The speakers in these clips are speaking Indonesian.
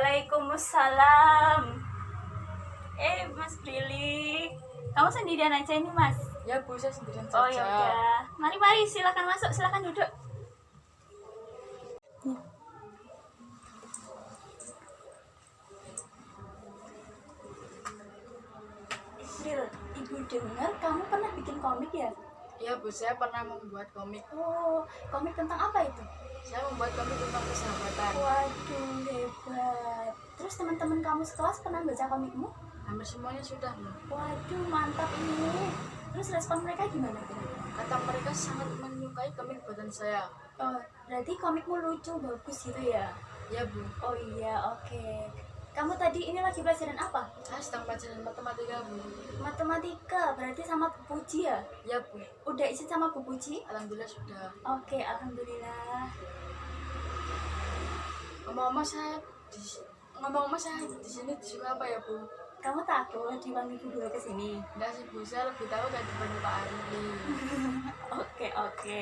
Waalaikumsalam. Mas Brili, kamu sendirian aja ini, Mas? Ya Bu, saya sendirian Oh saja. ya udah. Mari silakan masuk, silakan duduk. Bril, Ibu dengar kamu pernah bikin komik ya? Ya Bu, saya pernah membuat komik. Oh, komik tentang apa itu? Saya membuat komik tentang persahabatan. Waduh, hebat. Terus teman-teman kamu sekelas pernah baca komikmu? Hampir semuanya sudah Bu. Waduh, mantap ini. Terus respon mereka gimana? Kata mereka sangat menyukai komik buatan saya. Oh, berarti komikmu lucu, bagus gitu ya? Ya Bu, Oh iya, oke. Kamu tadi ini lagi pelajaran apa? saya sedang pelajaran matematika Bu. Matematika, berarti sama Bu Puji ya? Ya Bu, Udah isi sama Bu Puji? alhamdulillah sudah. Oke, alhamdulillah. Ngomong-ngomong saya di sini disuruh apa ya Bu? Kamu takut dipanggil Bu Guru ke sini? Enggak sih Bu, saya lebih tahu kayak dipanggil Pak Ari. Oke.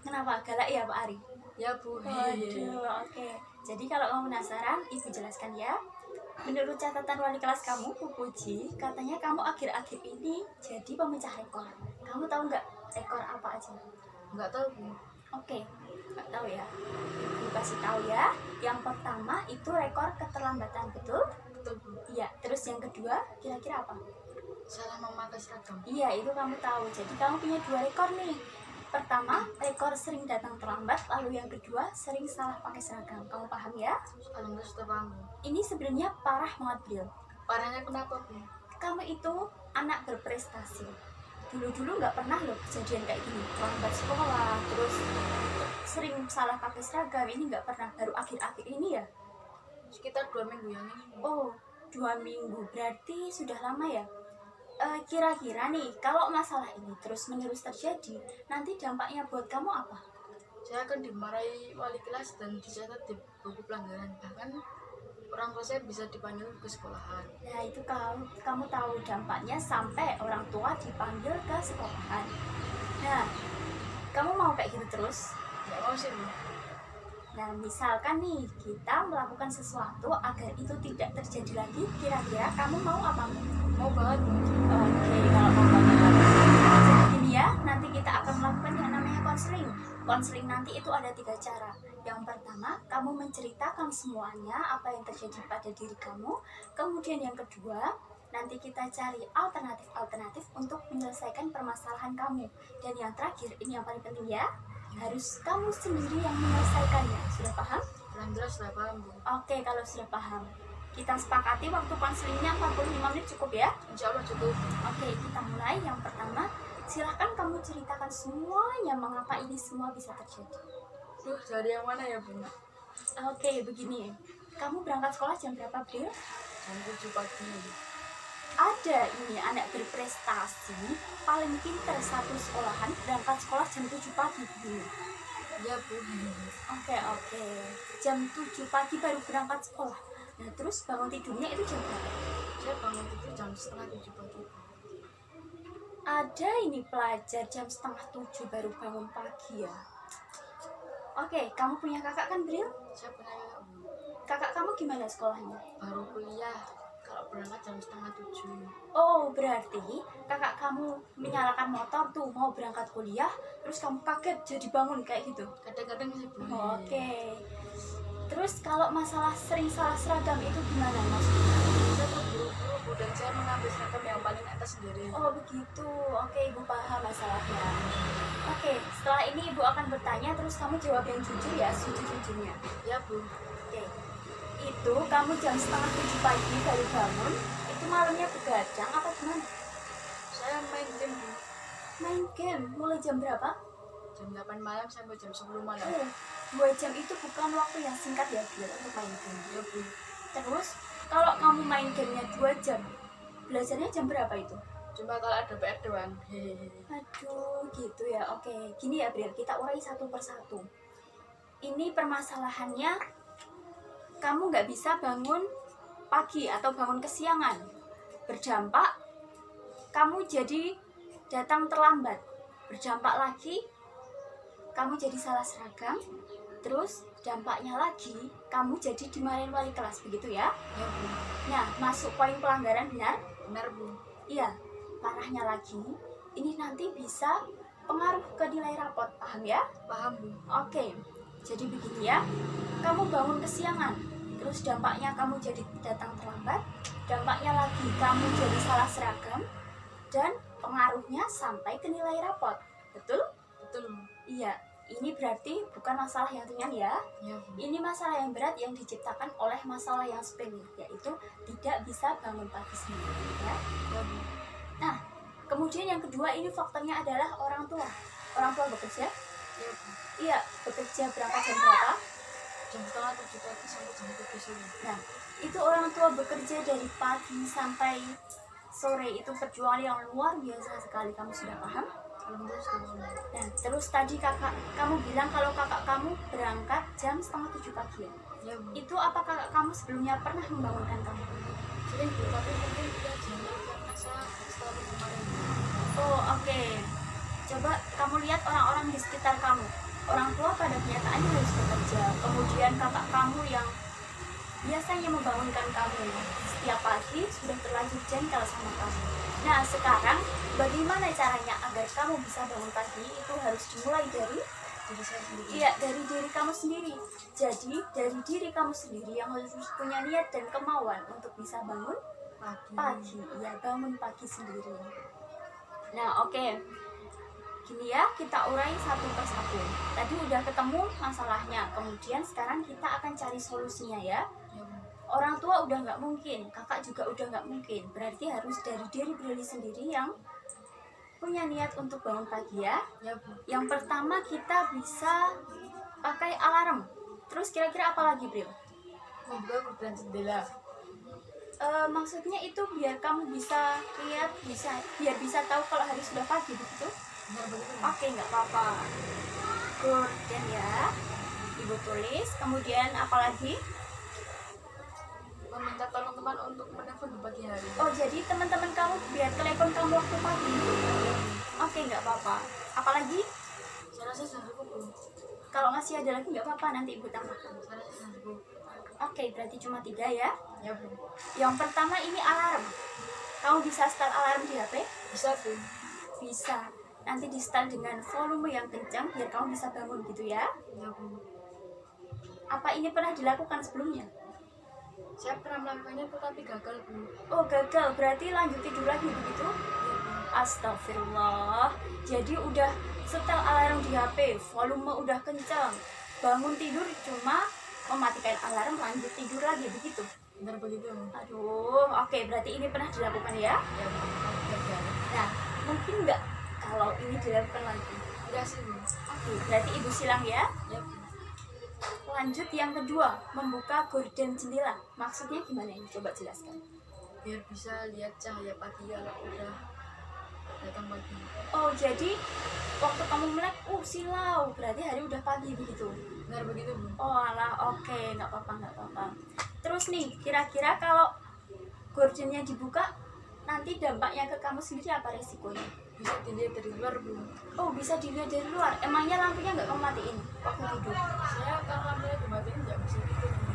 Kenapa? Galak ya Pak Ari? Ya Bu, Waduh, oke. Jadi kalau kamu penasaran, Ibu jelaskan ya. Menurut catatan wali kelas kamu, Bu Puji, katanya kamu akhir-akhir ini jadi pemecah rekor. Kamu tahu nggak rekor apa aja? Enggak tahu Bu. Oke, nggak tahu ya. Ibu kasih tahu ya. Yang pertama itu rekor keterlambatan, betul? Betul Bu. Iya. Terus yang kedua, kira-kira apa? Salah memakai seragam. Iya, itu kamu tahu. Jadi kamu punya 2 rekor nih. Pertama, rekor sering datang terlambat, lalu yang kedua, sering salah pakai seragam. Kamu paham ya? Alhamdulillah sudah paham Bu. Ini sebenarnya parah banget, Bril. Parahnya kenapa Bu? Kamu itu anak berprestasi. Dulu-dulu nggak pernah loh kejadian kayak gini. Terlambat sekolah, terus sering salah pakai seragam. Ini nggak pernah, baru akhir-akhir ini ya. Sekitar 2 minggu yang ini Bu. Oh, 2 minggu. Berarti sudah lama ya? Kira-kira nih, kalau masalah ini terus-menerus terjadi, nanti dampaknya buat kamu apa? Saya akan dimarahi wali kelas dan dicatat di buku pelanggaran. Bahkan orang tua saya bisa dipanggil ke sekolahan. Nah, itu kamu tahu dampaknya sampai orang tua dipanggil ke sekolahan. Nah, kamu mau kayak gitu terus? Nggak mau sih Bu. Nah, misalkan nih, kita melakukan sesuatu agar itu tidak terjadi lagi, kira-kira kamu mau apa? Mau banget Bu. Oke, kalau mau banget. Jadi gini ya, nanti kita akan melakukan yang namanya konseling. Konseling nanti itu ada 3 cara. Yang pertama, kamu menceritakan semuanya apa yang terjadi pada diri kamu. Kemudian yang kedua, nanti kita cari alternatif untuk menyelesaikan permasalahan kamu. Dan yang terakhir, ini yang paling penting ya, harus kamu sendiri yang menyelesaikannya. Sudah paham? Alhamdulillah sudah paham Bu. Oke, kalau sudah paham, kita sepakati waktu konselingnya 45 menit cukup ya? Insya Allah cukup. Oke, kita mulai. Yang pertama, silahkan kamu ceritakan semuanya mengapa ini semua bisa terjadi. Duh, dari yang mana ya Bu? Oke, begini. Kamu berangkat sekolah jam berapa, Bril? Jam 7 pagi. Ada ini anak berprestasi paling pintar satu sekolahan berangkat sekolah jam 7 pagi. Bril. Ya Bu. Oke. Jam 7 pagi baru berangkat sekolah. Nah, terus bangun tidurnya itu jam berapa? Saya bangun tidur jam setengah 7 pagi. Ada ini pelajar jam setengah 7 baru bangun pagi ya. Oke, kamu punya kakak kan, Bril? Saya punya kakak Bu. Kakak kamu gimana sekolahnya? Baru kuliah. Kalau berangkat jam setengah 7. Oh, berarti kakak kamu menyalakan motor tuh mau berangkat kuliah, terus kamu kaget jadi bangun kayak gitu? Kadang-kadang sih Bu. Oke. Terus kalau masalah sering salah seragam itu gimana maksudnya? Saya terburu-buru Bu dan saya mengambil seragam yang paling atas sendiri. Oh begitu, oke Ibu paham masalahnya. Oke, setelah ini Ibu akan bertanya terus kamu jawab yang jujur ya, sejujurnya. Ya Bu. Oke, itu kamu jam setengah 7 pagi baru bangun, itu malamnya begadang apa gimana? Saya main game Bu. Main game, mulai jam berapa? Jam 8 malam sampai jam 10 malam. 2 jam itu bukan waktu yang singkat ya biar untuk main game. Ya Bu. Terus, kalau kamu main gamenya 2 jam, belajarnya jam berapa itu? Cuma kalau ada PR doang. Hehehe. Aduh, gitu ya. Oke, gini ya Bril, kita urai satu persatu. Ini permasalahannya, kamu nggak bisa bangun pagi atau bangun kesiangan. Berdampak, kamu jadi datang terlambat. Berdampak lagi, kamu jadi salah seragam. Terus dampaknya lagi, kamu jadi dimarahin wali kelas, begitu ya? Ya Bu. Nah, masuk poin pelanggaran benar? Benar Bu. Iya, parahnya lagi, ini nanti bisa pengaruh ke nilai rapot, paham ya? Paham Bu. Oke, jadi begini ya, kamu bangun kesiangan, terus dampaknya kamu jadi datang terlambat, dampaknya lagi kamu jadi salah seragam, dan pengaruhnya sampai ke nilai rapot, betul? Betul Bu. Iya, ini berarti bukan masalah yang ringan ya, Ya Bu. ini masalah yang berat yang diciptakan oleh masalah yang sepele, yaitu tidak bisa bangun pagi sendiri ya. Ya Bu. Nah, kemudian yang kedua ini faktornya adalah orang tua. Orang tua bekerja? Ya Bu. Iya, bekerja berangkat jam berapa? Jam setengah 7 pagi sampai jam 3 sore. Nah, itu orang tua bekerja dari pagi sampai sore, itu perjuangan yang luar biasa sekali, kamu sudah paham? Alhamdulillah sudah paham. Nah, terus tadi kamu bilang kalau kakak kamu berangkat jam setengah 7 pagi ya? Ya Bu. Itu apa kakak kamu sebelumnya pernah membangunkan kamu? Sering Bu, tapi mungkin dia jarang karena saya selalu kemarin. Oh, oke. Coba kamu lihat orang-orang di sekitar kamu. Orang tua pada kenyataannya harus bekerja. Kemudian kakak kamu yang biasanya membangunkan kamu setiap pagi sudah terlanjur jengkel sama kamu. Nah, sekarang bagaimana caranya agar kamu bisa bangun pagi? Itu harus dimulai dari Jadi saya sendiri. iya, dari diri kamu sendiri. Jadi, dari diri kamu sendiri yang harus punya niat dan kemauan untuk bisa bangun pagi. Ya, bangun pagi sendiri. Nah, oke. Gini ya, kita urai satu persatu. Tadi udah ketemu masalahnya, kemudian sekarang kita akan cari solusinya ya. Ya Bu. Orang tua udah nggak mungkin, kakak juga udah nggak mungkin. Berarti harus dari diri Brili sendiri yang punya niat untuk bangun pagi ya. Ya Bu. Yang pertama kita bisa pakai alarm. Terus kira-kira apa lagi, Bril? Membuka gorden jendela. Maksudnya itu biar kamu bisa lihat, biar bisa tahu kalau hari sudah pagi begitu. Benar begitu Bu. Oke, nggak apa-apa. Gorden ya, ibu tulis. Kemudian apa lagi? Meminta tolong teman untuk menelpon di pagi hari. Oh, jadi teman-teman kamu biar telepon kamu waktu pagi. Oke, nggak apa-apa. Apalagi? Saya rasa sudah cukup Bu. Kalau masih ada lagi nggak apa-apa, nanti ibu tambahkan. Saya rasa sudah cukup. Oke, berarti cuma 3 ya. Ya Bu. Yang pertama ini alarm. Kamu bisa start alarm di HP? Bisa Bu. Bisa. Nanti di start dengan volume yang kencang biar kamu bisa bangun gitu ya. Ya Bu. Apa ini pernah dilakukan sebelumnya? Saya pernah melakukannya tetapi gagal Bu. Oh, gagal. Berarti lanjut tidur lagi begitu? Ya Bu. Astagfirullah. Jadi udah setel alarm di HP, volume udah kencang. Bangun tidur cuma mematikan alarm, lanjut tidur lagi begitu. Benar begitu Bu. Aduh, oke, berarti ini pernah dilakukan ya. Ya Bu. Gagal. Nah, mungkin nggak kalau ini dilakukan lagi? Enggak sih Bu. Oke, berarti ibu silang ya. Ya Bu. Lanjut yang kedua, membuka gorden jendela. Maksudnya gimana ini? Coba jelaskan. Biar bisa lihat cahaya pagi kalau udah datang pagi. Oh, jadi waktu kamu melek, silau. Berarti hari udah pagi begitu. Benar begitu Bu. Oh alah, oke, nggak apa-apa, nggak apa-apa. Terus nih, kira-kira kalau gordennya dibuka, nanti dampaknya ke kamu sendiri apa resikonya? Bisa dilihat dari luar Bu. Oh, bisa dilihat dari luar. Emangnya lampunya nggak kamu matiin waktu tidur? Saya kalau lampunya dimatiin nggak bisa tidur Bu.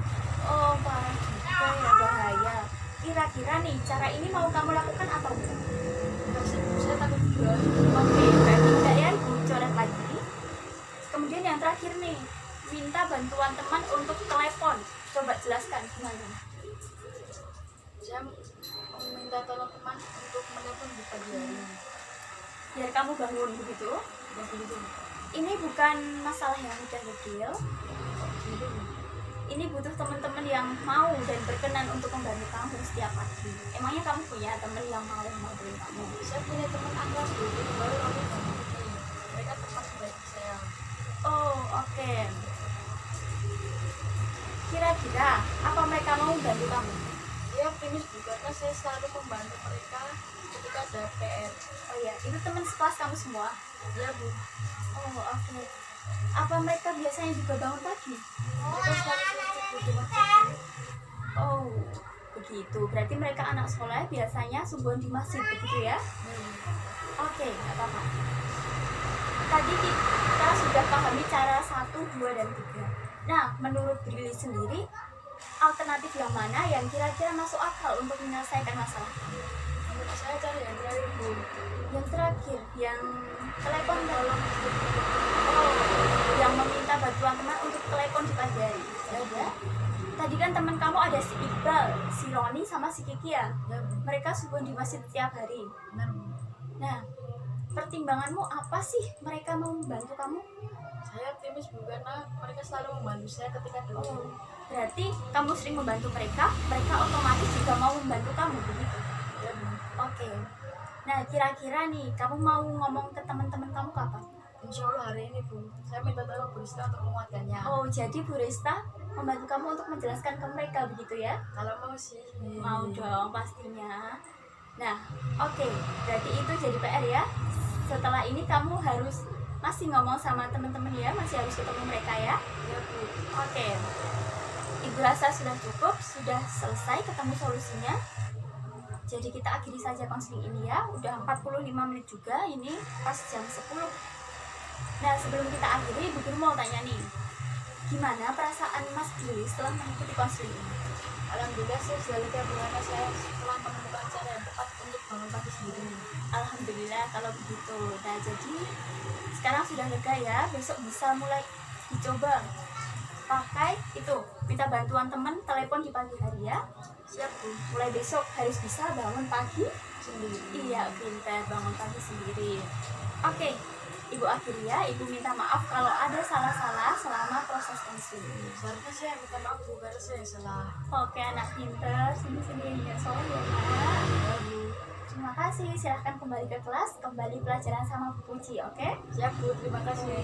Oh, parah juga ya, bahaya. Kira-kira nih, cara ini mau kamu lakukan atau enggak? Nggak sih Bu. Saya takut juga. Oke, berarti enggak ya, ibu coret lagi. Kemudian yang terakhir nih, minta bantuan teman untuk telepon. Coba jelaskan gimana. Saya meminta tolong teman untuk menelpon di pagi hari. Biar kamu bangun begitu. Ya begitu Bu. Ini bukan masalah yang mudah kecil. Begitu Bu. Ini butuh teman-teman yang mau dan berkenan untuk membantu kamu setiap pagi. Emangnya kamu punya teman yang mau membantu kamu? Saya punya teman angkasa dulu baru aku bangun ini. Mereka teman baik saya. Oh, oke. Kira-kira apa mereka mau bantu kamu? Dia optimis Bu karena saya selalu membantu mereka ketika ada PR. Oh iya, itu teman sekelas kamu semua? Ya Bu. Oh, oke. Apa mereka biasanya juga bangun pagi? Mereka selalu sibuk di rumah pagi. Oh, begitu. Berarti mereka anak sekolah biasanya subuhan di masjid begitu ya? Ya Bu. Oke, nggak apa-apa. Tadi kita sudah pahami cara 1, 2, dan 3. Nah, menurut Brili sendiri, alternatif yang mana yang kira-kira masuk akal untuk menyelesaikan masalah? Menurut saya cara yang terakhir Bu. Yang terakhir, yang telepon tolong. Oh, yang meminta bantuan teman untuk telepon di pagi hari. Ya. Tadi kan teman kamu ada si Iqbal, si Roni, sama si Kiki ya? Ya Bu. Mereka subuh di masjid setiap hari. Benar Bu. Nah, pertimbanganmu apa sih mereka mau membantu kamu? Saya optimis Bu karena mereka selalu membantu saya ketika ada Oh, berarti kamu sering membantu mereka, mereka otomatis juga mau membantu kamu begitu. Ya Bu. Oke. Nah, kira-kira nih, kamu mau ngomong ke teman-teman kamu kapan? Insya Allah hari ini Bu. Saya minta tolong Bu Rista untuk menguatkannya. Oh, jadi Bu Resta membantu kamu untuk menjelaskan ke mereka begitu ya? Kalau mau sih. Mau dong pastinya. Nah, oke. Berarti itu jadi PR ya. Setelah ini kamu harus masih ngomong sama teman-teman ya, masih harus ketemu mereka ya. Ya Bu. Oke. Ibu rasa sudah cukup, sudah selesai ketemu solusinya. Jadi kita akhiri saja konseling ini ya. Udah 45 menit juga, ini pas jam 10. Nah, sebelum kita akhiri, Bu Guru mau tanya nih. Gimana perasaan Mas Billy setelah mengikuti konseling ini? Alhamdulillah saya sudah lega karena saya telah menemukan cara yang tepat untuk bangun pagi sendiri. Alhamdulillah kalau begitu. Nah, jadi sekarang sudah lega ya. Besok bisa mulai dicoba pakai itu, minta bantuan teman telepon di pagi hari ya. Siap Bu. Mulai besok harus bisa bangun pagi Sendiri. Iya, pintar bangun pagi sendiri. Oke, Ibu akhiri ya. Ibu minta maaf kalau ada salah-salah selama proses konseling. Seharusnya saya minta maaf Bu karena saya salah. Oke, anak pintar, sini-sini ya soalnya ya, Nak. Ya Bu. Terima kasih, silahkan kembali ke kelas, kembali pelajaran sama Bu Puji, oke? Siap Bu, terima kasih.